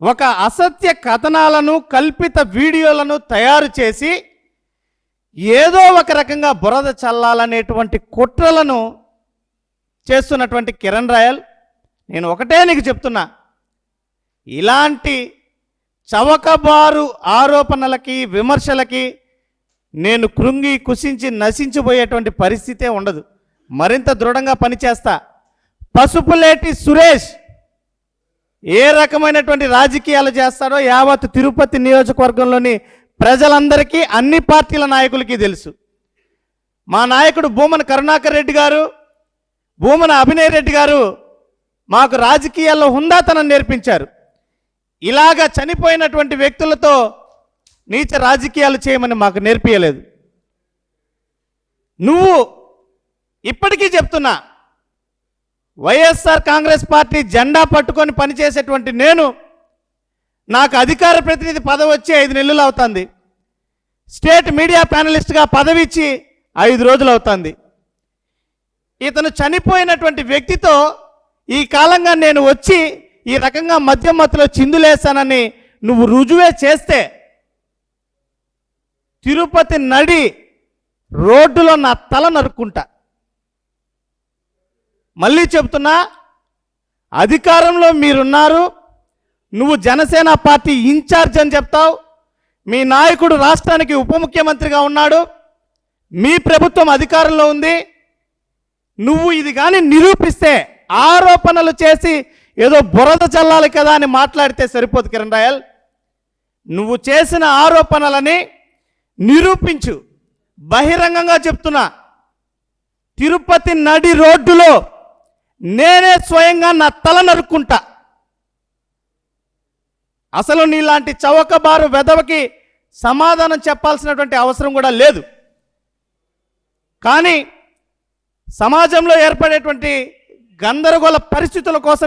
ఒక అసత్య కథనాలను కల్పిత వీడియోలను తయారు చేసి ఏదో ఒక రకంగా బురద చల్లాలనేటువంటి కుట్రలను చేస్తున్నటువంటి కిరణ్ రాయల్, నేను ఒకటే నీకు చెప్తున్నా, ఇలాంటి చవకబారు ఆరోపణలకి విమర్శలకి నేను కృంగి కుసించి నశించిపోయేటువంటి పరిస్థితే ఉండదు. మరింత దృఢంగా పనిచేస్తా. పసుపులేటి సురేష్ ఏ రకమైనటువంటి రాజకీయాలు చేస్తాడో యావత్ తిరుపతి నియోజకవర్గంలోని ప్రజలందరికీ, అన్ని పార్టీల నాయకులకి తెలుసు. మా నాయకుడు భూమన కరుణాకర్ రెడ్డి గారు, భూమన అభినయ్ రెడ్డి గారు మాకు రాజకీయాల్లో హుందాతనం నేర్పించారు. ఇలాగా చనిపోయినటువంటి వ్యక్తులతో నీచ రాజకీయాలు చేయమని మాకు నేర్పియలేదు. నువ్వు ఇప్పటికీ చెప్తున్నా, వైఎస్ఆర్ కాంగ్రెస్ పార్టీ జెండా పట్టుకొని పనిచేసేటువంటి నేను, నాకు అధికార ప్రతినిధి పదవి వచ్చి 5 నెలలు అవుతుంది. స్టేట్ మీడియా ప్యానలిస్ట్గా పదవి ఇచ్చి 5 రోజులు అవుతుంది. ఇతను చనిపోయినటువంటి వ్యక్తితో ఈ కాలంగా నేను వచ్చి ఈ రకంగా మద్యం మత్తులో చిందులేశానని నువ్వు రుజువే చేస్తే తిరుపతి నడి రోడ్డులో నా తల నరుక్కుంటా. మళ్ళీ చెప్తున్నా, అధికారంలో మీరున్నారు, నువ్వు జనసేన పార్టీ ఇన్ఛార్జ్ అని చెప్తావు, మీ నాయకుడు రాష్ట్రానికి ఉప ముఖ్యమంత్రిగా ఉన్నాడు, మీ ప్రభుత్వం అధికారంలో ఉంది. నువ్వు ఇది కానీ నిరూపిస్తే, ఆరోపణలు చేసి ఏదో బురద చల్లాలి కదా అని మాట్లాడితే సరిపోదు కిరణ్ రాయల్. నువ్వు చేసిన ఆరోపణలని నిరూపించు. బహిరంగంగా చెప్తున్నా, తిరుపతి నడి రోడ్డులో నేనే స్వయంగా నా తల నరుక్కుంటా. అసలు నీలాంటి చౌకబారు వెధవకి సమాధానం చెప్పాల్సినటువంటి అవసరం కూడా లేదు. కానీ సమాజంలో ఏర్పడేటువంటి గందరగోళ పరిస్థితుల కోసం